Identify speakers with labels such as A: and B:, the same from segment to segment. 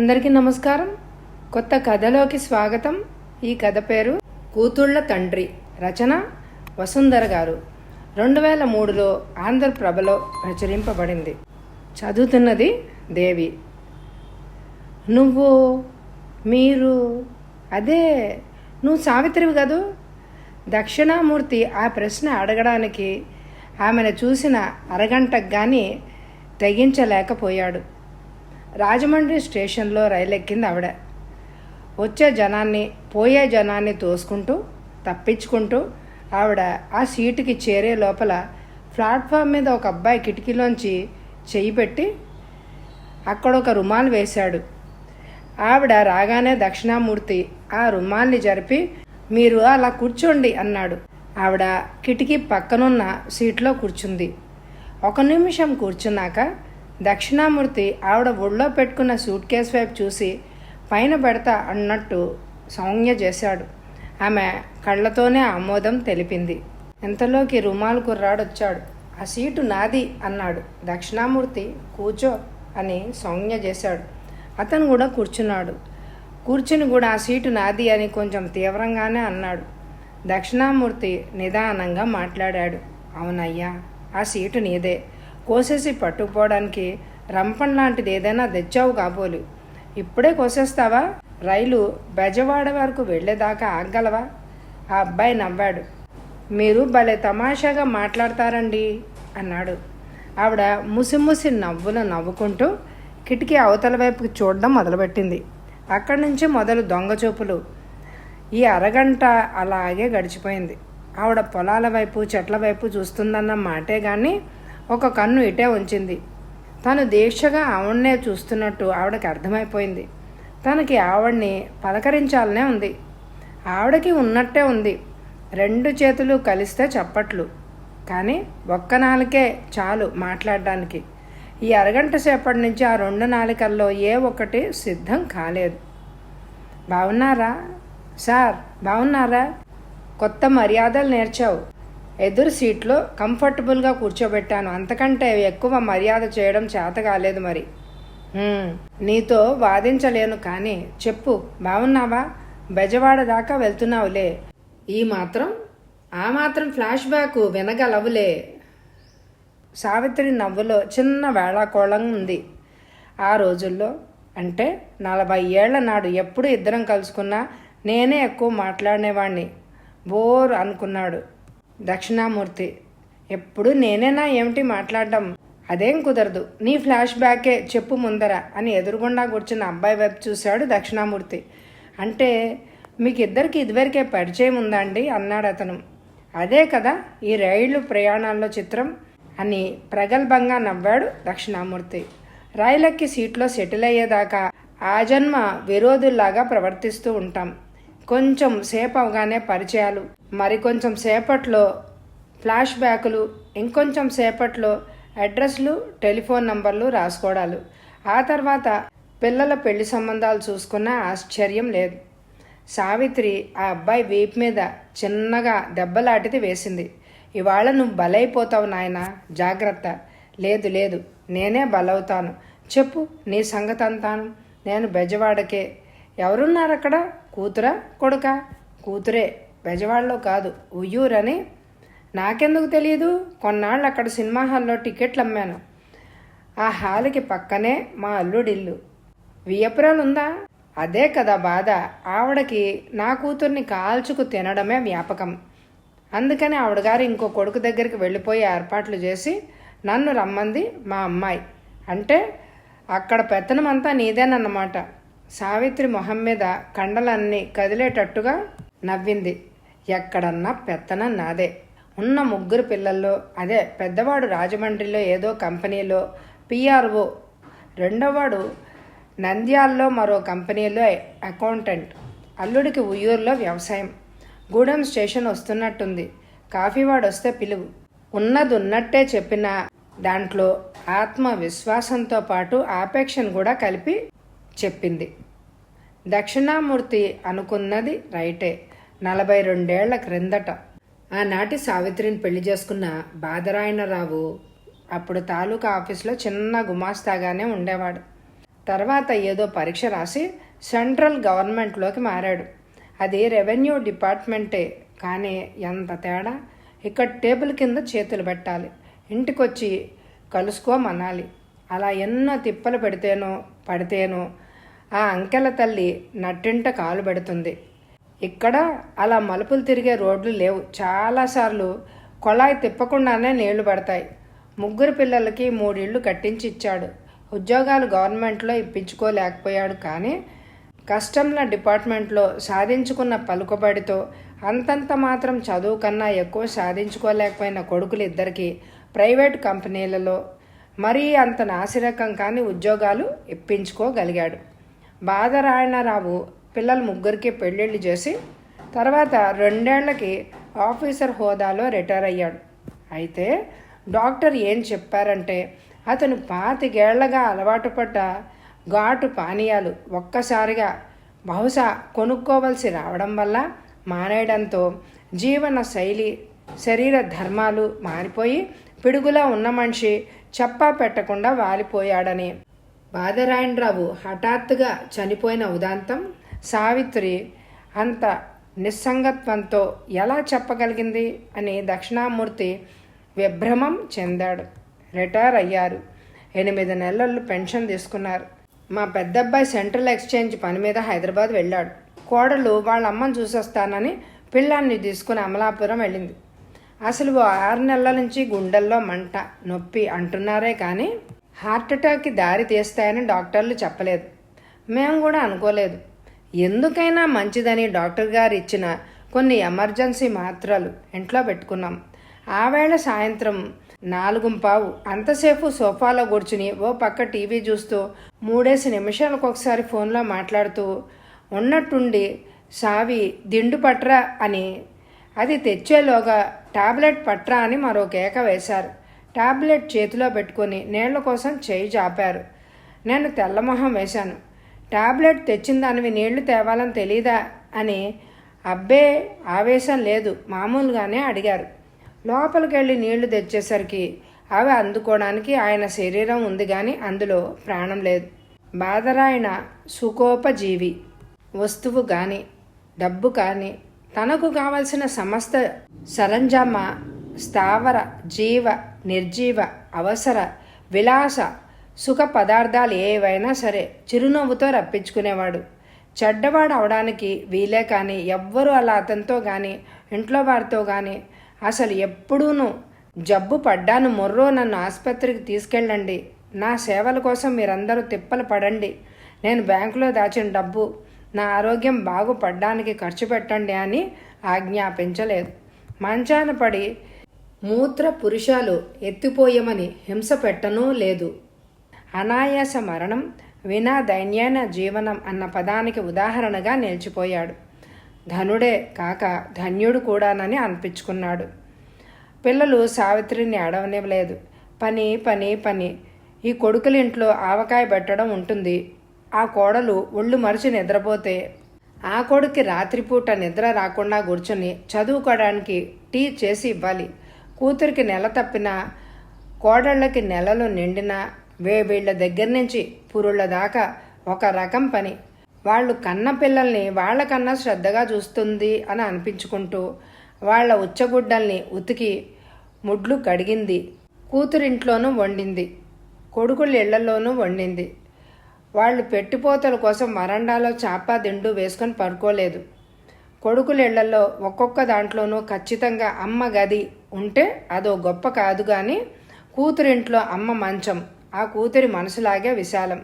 A: అందరికీ నమస్కారం. కొత్త కథలోకి స్వాగతం. ఈ కథ పేరు కూతుళ్ళ తండ్రి. రచన వసుంధర గారు. 2003లో ఆంధ్రప్రభలో ప్రచురింపబడింది. చదువుతున్నది దేవి. మీరు అదే నువ్వు సావిత్రివి కదూ? దక్షిణామూర్తి ఆ ప్రశ్న అడగడానికి ఆమెను చూసిన అరగంటకు కానీ తెగించలేకపోయాడు. రాజమండ్రి స్టేషన్లో రైలెక్కింది ఆవిడ. వచ్చే జనాన్ని పోయే జనాన్ని తోసుకుంటూ తప్పించుకుంటూ ఆవిడ ఆ సీటుకి చేరే లోపల ప్లాట్ఫామ్ మీద ఒక అబ్బాయి కిటికీలోంచి చెయ్యి పెట్టి అక్కడ ఒక రుమాలు వేశాడు. ఆవిడ రాగానే దక్షిణామూర్తి ఆ రుమాల్ని జరిపి మీరు అలా కూర్చోండి అన్నాడు. ఆవిడ కిటికీ పక్కనున్న సీట్లో కూర్చుంది. ఒక నిమిషం కూర్చున్నాక దక్షిణామూర్తి ఆవిడ ఒళ్ళో పెట్టుకున్న సూట్ కేస్ వైపు చూసి పైన పెడతా అన్నట్టు సౌజ్ఞ చేశాడు. ఆమె కళ్ళతోనే ఆమోదం తెలిపింది. ఇంతలోకి రుమాలు కుర్రాడొచ్చాడు. ఆ సీటు నాది అన్నాడు. దక్షిణామూర్తి కూర్చో అని సౌజ్ఞ చేశాడు. అతను కూడా కూర్చున్నాడు. కూర్చుని కూడా ఆ సీటు నాది అని కొంచెం తీవ్రంగానే అన్నాడు. దక్షిణామూర్తి నిదానంగా మాట్లాడాడు. అవునయ్యా, ఆ సీటు నీదే. కోసేసి పట్టుకుపోవడానికి రంపం లాంటిది ఏదైనా తెచ్చావు కాబోలు. ఇప్పుడే కోసేస్తావా? రైలు బెజవాడ వరకు వెళ్ళేదాకా ఆగలవా? ఆ అబ్బాయి నవ్వాడు. మీరు భలే తమాషాగా మాట్లాడతారండి అన్నాడు. ఆవిడ ముసిముసి నవ్వులు నవ్వుకుంటూ కిటికీ అవతల వైపుకి చూడడం మొదలుపెట్టింది. అక్కడి నుంచి మొదలు దొంగచూపులు. ఈ అరగంట అలాగే గడిచిపోయింది. ఆవిడ పొలాల వైపు చెట్ల వైపు చూస్తుందన్న మాటే కానీ ఒక కన్ను ఇటే ఉంచింది. తను దీక్షగా ఆవిడనే చూస్తున్నట్టు ఆవిడకి అర్థమైపోయింది. తనకి ఆవిడ్ని పలకరించాలనే ఉంది. ఆవిడకి ఉన్నట్టే ఉంది. 2 చేతులు కలిస్తే చప్పట్లు. కానీ ఒక్క నాలుకే చాలు మాట్లాడడానికి. ఈ అరగంట సేపటి నుంచి ఆ 2 నాలుకల్లో ఏ ఒక్కటి సిద్ధం కాలేదు. బాగున్నారా సార్? బాగున్నారా? కొత్త మర్యాదలు నేర్చావు. ఎదురు సీట్లో కంఫర్టబుల్గా కూర్చోబెట్టాను. అంతకంటే ఎక్కువ మర్యాద చేయడం చేత కాలేదు. మరి నీతో వాదించలేను. కానీ చెప్పు, బాగున్నావా? బెజవాడ దాకా వెళ్తున్నావులే. ఆ మాత్రం ఫ్లాష్ బ్యాక్ వినగలవులే. సావిత్రి నవ్వులో చిన్న వేళాకోళం ఉంది. ఆ రోజుల్లో అంటే 40 ఏళ్ల నాడు ఎప్పుడు ఇద్దరం కలుసుకున్నా నేనే ఎక్కువ మాట్లాడినేవాణ్ణి. బోర్ అనుకున్నాడు దక్షిణామూర్తి. ఎప్పుడు నేనేనా ఏమిటి మాట్లాడడం? అదేం కుదరదు. నీ ఫ్లాష్ బ్యాకే చెప్పు ముందర అని ఎదురుగుండా కూర్చున్న అబ్బాయి వైపు చూశాడు దక్షిణామూర్తి. అంటే మీకిద్దరికి ఇదివరకే పరిచయం ఉందా అండి అన్నాడు అతను. అదే కదా ఈ రైళ్లు ప్రయాణాల్లో చిత్రం అని ప్రగల్భంగా నవ్వాడు దక్షిణామూర్తి. రైలెక్కి సీట్లో సెటిల్ అయ్యేదాకా ఆజన్మ విరోధుల్లాగా ప్రవర్తిస్తూ ఉంటాం. కొంచెం సేపు అవగానే పరిచయాలు, మరికొంచెం సేపట్లో ఫ్లాష్ బ్యాకులు, ఇంకొంచెం సేపట్లో అడ్రస్లు, టెలిఫోన్ నంబర్లు రాసుకోవడాలు. ఆ తర్వాత పిల్లల పెళ్లి సంబంధాలు చూసుకున్న ఆశ్చర్యం లేదు. సావిత్రి ఆ అబ్బాయి వీపు మీద చిన్నగా దెబ్బలాంటిది వేసింది. ఇవాళ నువ్వు బలైపోతావు నాయనా, జాగ్రత్త. లేదు లేదు, నేనే బలవుతాను. చెప్పు నీ సంగతి అంతాను. నేను బెజవాడకే. ఎవరున్నారక్కడ? కూతురా కొడుకా? కూతురే. బెజవాడలో కాదు, ఉయ్యూరని. నాకెందుకు తెలియదు? కొన్నాళ్ళు అక్కడ సినిమా హాల్లో టికెట్లు అమ్మాను. ఆ హాల్కి పక్కనే మా అల్లుడిల్లు. వియపురాలుందా? అదే కదా బాధ. ఆవిడకి నా కూతుర్ని కాల్చుకు తినడమే వ్యాపకం. అందుకని ఆవిడగారు ఇంకో కొడుకు దగ్గరికి వెళ్ళిపోయి ఏర్పాట్లు చేసి నన్ను రమ్మంది మా అమ్మాయి. అంటే అక్కడ పెత్తనమంతా నీదేనన్నమాట. సావిత్రి మొహం మీద కండలన్నీ కదిలేటట్టుగా నవ్వింది. ఎక్కడన్నా పెత్తనం నాదే. ఉన్న 3 పిల్లల్లో అదే పెద్దవాడు రాజమండ్రిలో ఏదో కంపెనీలో పిఆర్ఓ, రెండోవాడు నంద్యాల్లో మరో కంపెనీలో అకౌంటెంట్, అల్లుడికి ఉయ్యూరులో వ్యవసాయం. గూడెం స్టేషన్ వస్తున్నట్టుంది. కాఫీవాడు వస్తే పిలువు. ఉన్నది ఉన్నట్టే చెప్పిన దాంట్లో ఆత్మవిశ్వాసంతో పాటు ఆపేక్షను కూడా కలిపి చెప్పింది. దక్షిణామూర్తి అనుకున్నది రైటే. 42 ఏళ్ల క్రిందట ఆనాటి సావిత్రిని పెళ్లి చేసుకున్న బాదరాయణరావు అప్పుడు తాలూకా ఆఫీసులో చిన్న గుమాస్తాగానే ఉండేవాడు. తర్వాత ఏదో పరీక్ష రాసి సెంట్రల్ గవర్నమెంట్లోకి మారాడు. అది రెవెన్యూ డిపార్ట్మెంటే, కానీ ఎంత తేడా. ఇక్కడ టేబుల్ కింద చేతులు పెట్టాలి, ఇంటికొచ్చి కలుసుకోమనాలి. అలా ఎన్నో తిప్పలు పడితేనో ఆ అంకెల తల్లి నట్టింట కాలు పెడుతుంది. ఇక్కడ అలా మలుపులు తిరిగే రోడ్లు లేవు. చాలాసార్లు కొళాయి తిప్పకుండానే నీళ్లు పడతాయి. 3 పిల్లలకి 3 ఇళ్ళు కట్టించి ఇచ్చాడు. ఉద్యోగాలు గవర్నమెంట్లో ఇప్పించుకోలేకపోయాడు, కానీ కస్టమ్ల డిపార్ట్మెంట్లో సాధించుకున్న పలుకుబడితో అంతంత మాత్రం చదువు కన్నా ఎక్కువ సాధించుకోలేకపోయిన కొడుకులు ఇద్దరికి ప్రైవేట్ కంపెనీలలో మరీ అంత నాసిరకం కాని ఉద్యోగాలు ఇప్పించుకోగలిగాడు. బాదరాయణరావు పిల్లలు 3కి పెళ్ళిళ్ళు చేసి తర్వాత 2 ఏళ్లకి ఆఫీసర్ హోదాలో రిటైర్ అయ్యాడు. అయితే డాక్టర్ ఏం చెప్పారంటే అతను 25 ఏళ్లగా అలవాటు పడ్డ ఘాటు పానీయాలు ఒక్కసారిగా బహుశా కొనుక్కోవలసి రావడం వల్ల మానేయడంతో జీవన శైలి శరీర ధర్మాలు మారిపోయి పిడుగులా ఉన్న మనిషి చెప్పా పెట్టకుండా వాలిపోయాడని. బాదరాయణరావు హఠాత్తుగా చనిపోయిన ఉదాంతం సావిత్రి అంత నిస్సంగత్వంతో ఎలా చెప్పగలిగింది అని దక్షిణామూర్తి విభ్రమం చెందాడు. రిటైర్ అయ్యారు. 8 నెలలు పెన్షన్ తీసుకున్నారు. మా పెద్దబ్బాయి సెంట్రల్ ఎక్స్చేంజ్ పని మీద హైదరాబాద్ వెళ్ళాడు. కోడలు వాళ్ళ అమ్మని చూసొస్తానని పిల్లాన్ని తీసుకుని అమలాపురం వెళ్ళింది. అసలు 6 నెలల నుంచి గుండెల్లో మంట నొప్పి అంటున్నారే కానీ హార్ట్అటాక్కి దారి తీస్తాయని డాక్టర్లు చెప్పలేదు. మేము కూడా అనుకోలేదు. ఎందుకైనా మంచిదని డాక్టర్ గారు ఇచ్చిన కొన్ని ఎమర్జెన్సీ మాత్రలు ఇంట్లో పెట్టుకున్నాం. ఆ వేళ సాయంత్రం 4:15. అంతసేపు సోఫాలో కూర్చుని ఓ పక్క టీవీ చూస్తూ 3 నిమిషాలకు ఒకసారి ఫోన్లో మాట్లాడుతూ ఉన్నట్టుండి సావి దిండు పట్రా అని, అది తెచ్చేలోగా టాబ్లెట్ పట్రా అని మరో కేక వేశారు. టాబ్లెట్ చేతిలో పెట్టుకొని నీళ్ల కోసం చేయి చాపారు. నేను తెల్లమొహం వేశాను. టాబ్లెట్ తెచ్చిన దానివి నీళ్లు తేవాలని తెలీదా అని. అబ్బే ఆవేశం లేదు, మామూలుగానే అడిగారు. లోపలికి వెళ్ళి నీళ్లు తెచ్చేసరికి అవి అందుకోవడానికి ఆయన శరీరం ఉంది కానీ అందులో ప్రాణం లేదు. బాదరాయణ సుఖోపజీవి. వస్తువు కానీ డబ్బు కానీ తనకు కావలసిన సమస్త సరంజామ స్థావర జీవ నిర్జీవ అవసర విలాస సుఖ పదార్థాలు ఏవైనా సరే చిరునవ్వుతో రప్పించుకునేవాడు. చెడ్డవాడు అవడానికి వీలే కానీ ఎవ్వరూ అలా అతనితో కానీ ఇంట్లో వారితో కానీ అసలు ఎప్పుడూనూ జబ్బు పడ్డాను మొర్రో నన్ను ఆసుపత్రికి తీసుకెళ్ళండి, నా సేవల కోసం మీరందరూ తిప్పలు పడండి, నేను బ్యాంకులో దాచిన డబ్బు నా ఆరోగ్యం బాగుపడ్డానికి ఖర్చు పెట్టండి అని ఆజ్ఞాపించలేదు. మంచాన పడి మూత్ర పురుషాలు ఎత్తిపోయమని హింస పెట్టనూ లేదు. అనాయాస మరణం వినా దైన్యైన జీవనం అన్న పదానికి ఉదాహరణగా నిలిచిపోయాడు. ధనుడే కాక ధన్యుడు కూడానని అనిపించుకున్నాడు. పిల్లలు సావిత్రిని అడవనివ్వలేదు. పని పని పని. ఈ కొడుకులింట్లో ఆవకాయ పెట్టడం ఉంటుంది. ఆ కోడలు ఒళ్ళు మరిచి నిద్రపోతే ఆ కొడుక్కి రాత్రిపూట నిద్ర రాకుండా కూర్చొని చదువుకోవడానికి టీ చేసి ఇవ్వాలి. కూతురికి నెల తప్పినా కోడళ్ళకి నెలలు నిండినా వీళ్ళ దగ్గర నుంచి పురుళ్ళ దాకా ఒక రకం పని. వాళ్ళు కన్న పిల్లల్ని వాళ్ళకన్నా శ్రద్ధగా చూస్తుంది అని అనిపించుకుంటూ వాళ్ళ ఉచ్చగుడ్డల్ని ఉతికి ముడ్లు కడిగింది. కూతురింట్లోనూ వండింది, కొడుకుళ్ళ ఇళ్లలోనూ వండింది. వాళ్ళు పెట్టిపోతల కోసం వరండాలో చాపా దిండు వేసుకొని పడుకోలేదు. కొడుకుల ఇళ్లలో ఒక్కొక్క దాంట్లోనూ ఖచ్చితంగా అమ్మ గది ఉంటే అదో గొప్ప కాదు కానీ కూతురింట్లో అమ్మ మంచం ఆ కూతురి మనసులాగే విశాలం.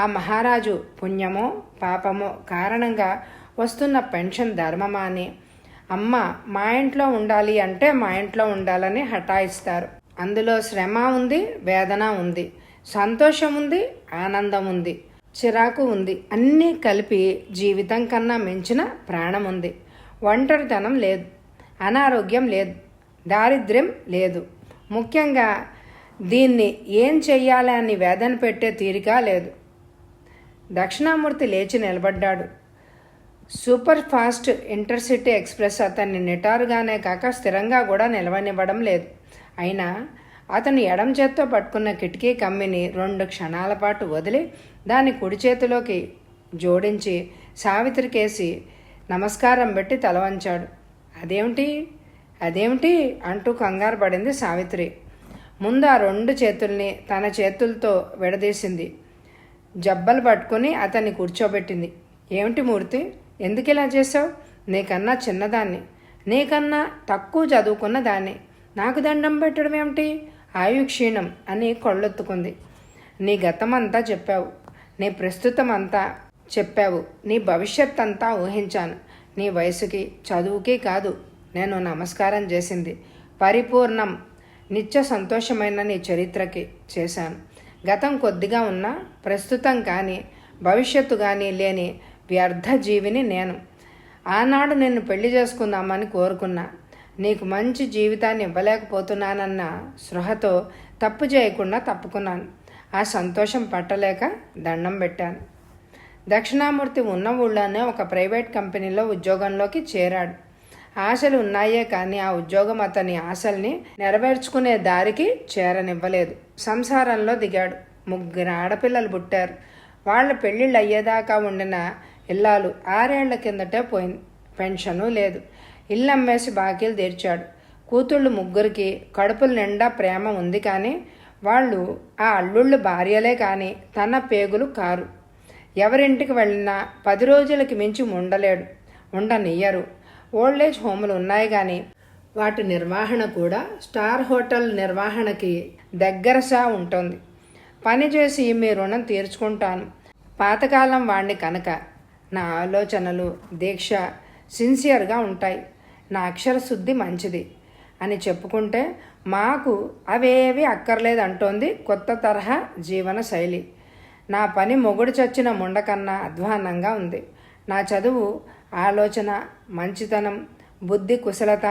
A: ఆ మహారాజు పుణ్యమో పాపమో కారణంగా వస్తున్న పెన్షన్ ధర్మమా అని అమ్మ మా ఇంట్లో ఉండాలి అంటే మా ఇంట్లో ఉండాలని హఠాయిస్తారు. అందులో శ్రమ ఉంది, వేదన ఉంది, సంతోషం ఉంది, ఆనందం ఉంది, చిరాకు ఉంది, అన్నీ కలిపి జీవితం కన్నా మించిన ప్రాణం ఉంది. ఒంటరితనం లేదు, అనారోగ్యం లేదు, దారిద్ర్యం లేదు. ముఖ్యంగా దీన్ని ఏం చెయ్యాలి అని వేదన పెట్టే తీరిక లేదు. దక్షిణామూర్తి లేచి నిలబడ్డాడు. సూపర్ ఫాస్ట్ ఇంటర్సిటీ ఎక్స్ప్రెస్ అతన్ని నిటారుగానే కాక స్థిరంగా కూడా నిలవనివ్వడం లేదు. అయినా అతను ఎడం చేత్తో పట్టుకున్న కిటికీ కమ్మిని 2 క్షణాల పాటు వదిలి దాన్ని కుడి చేతిలోకి జోడించి సావిత్రికేసి నమస్కారం పెట్టి తల వంచాడు. అదేమిటి అంటూ కంగారు పడింది సావిత్రి. ముందు ఆ 2 చేతుల్ని తన చేతులతో విడదీసింది. జబ్బలు పట్టుకుని అతన్ని కూర్చోబెట్టింది. ఏమిటి మూర్తి, ఎందుకు ఇలా చేశావు? నీకన్నా చిన్నదాన్ని, నీకన్నా తక్కువ చదువుకున్న దాన్ని, నాకు దండం పెట్టడం ఏమిటి? ఆయు క్షీణం అని కొళ్ళొత్తుకుంది. నీ గతమంతా చెప్పావు, నీ ప్రస్తుతం అంతా చెప్పావు, నీ భవిష్యత్ అంతా ఊహించాను. నీ వయసుకి చదువుకి కాదు నేను నమస్కారం చేసింది, పరిపూర్ణం నిత్య సంతోషమైన నీ చరిత్రకి చేశాను. గతం కొద్దిగా ఉన్నా ప్రస్తుతం కానీ భవిష్యత్తు కానీ లేని వ్యర్థ జీవిని నేను. ఆనాడు నిన్ను పెళ్లి చేసుకుందామని కోరుకున్నా, నీకు మంచి జీవితాన్ని ఇవ్వలేకపోతున్నానన్న స్పృహతో తప్పు చేయకుండా తప్పుకున్నాను. ఆ సంతోషం పట్టలేక దండం పెట్టాను. దక్షిణామూర్తి ఉన్న ఊళ్ళోనే ఒక ప్రైవేట్ కంపెనీలో ఉద్యోగంలోకి చేరాడు. ఆశలు ఉన్నాయే కానీ ఆ ఉద్యోగం అతని ఆశల్ని నెరవేర్చుకునే దారికి చేరనివ్వలేదు. సంసారంలో దిగాడు. 3 ఆడపిల్లలు పుట్టారు. వాళ్ళ పెళ్ళిళ్ళు అయ్యేదాకా ఉండిన ఇల్లాలు 6 ఏళ్ల కిందటే పోయింది. పెన్షను లేదు. ఇల్లు అమ్మేసి బాకీలు తీర్చాడు. కూతుళ్ళు 3కి కడుపుల నిండా ప్రేమ ఉంది కానీ వాళ్ళు ఆ అల్లుళ్ళు భార్యలే కానీ తన పేగులు కారు. ఎవరింటికి వెళ్ళినా 10 రోజులకి మించి ఉండనియ్యరు. ఓల్డేజ్ హోములు ఉన్నాయి కానీ వాటి నిర్వహణ కూడా స్టార్ హోటల్ నిర్వహణకి దగ్గరసా ఉంటుంది. పని చేసి మీ రుణం తీర్చుకుంటాను. పాతకాలం వాణ్ణి కనుక నా ఆలోచనలు దీక్ష సిన్సియర్గా ఉంటాయి, నా అక్షరశుద్ధి మంచిది అని చెప్పుకుంటే మాకు అవేవి అక్కర్లేదు అంటోంది కొత్త తరహా జీవన శైలి. నా పని మొగుడు చచ్చిన ముండకన్నా అధ్వాన్నంగా ఉంది. నా చదువు, ఆలోచన, మంచితనం, బుద్ధి కుశలత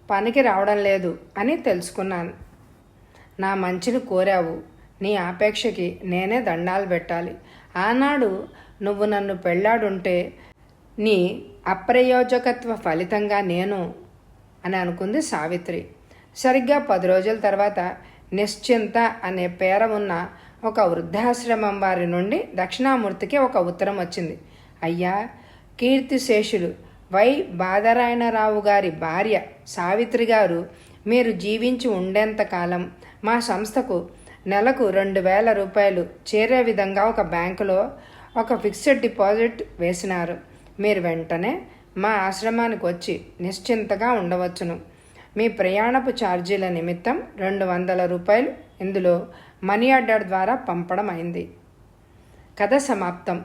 A: పనికి రావడం లేదు అని తెలుసుకున్నాను. నా మంచిని కోరావు, నీ ఆపేక్షకి నేనే దండాలు పెట్టాలి. ఆనాడు నువ్వు నన్ను పెళ్ళాడుంటే నీ అప్రయోజకత్వ ఫలితంగా నేను అని అనుకుంది సావిత్రి. సరిగ్గా 10 రోజుల తర్వాత నిశ్చింత అనే పేర ఉన్న ఒక వృద్ధాశ్రమం వారి నుండి దక్షిణామూర్తికి ఒక ఉత్తరం వచ్చింది. అయ్యా, కీర్తిశేషులు వై బాదరాయణరావు గారి భార్య సావిత్రి గారు మీరు జీవించి ఉండేంతకాలం మా సంస్థకు నెలకు 2,000 రూపాయలు చేరే విధంగా ఒక బ్యాంకులో ఒక ఫిక్స్డ్ డిపాజిట్ వేసినారు. మీరు వెంటనే మా ఆశ్రమానికి వచ్చి నిశ్చింతగా ఉండవచ్చును. మీ ప్రయాణపు ఛార్జీల నిమిత్తం 200 రూపాయలు ఇందులో మనీ ఆర్డర్ ద్వారా పంపడం అయింది. కథ సమాప్తం.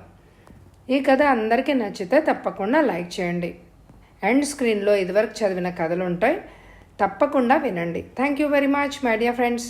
A: ఈ కథ అందరికీ నచ్చితే తప్పకుండా లైక్ చేయండి. ఎండ్ స్క్రీన్లో ఇదివరకు చదివిన కథలు ఉంటాయి, తప్పకుండా వినండి. Thank you very much my dear friends.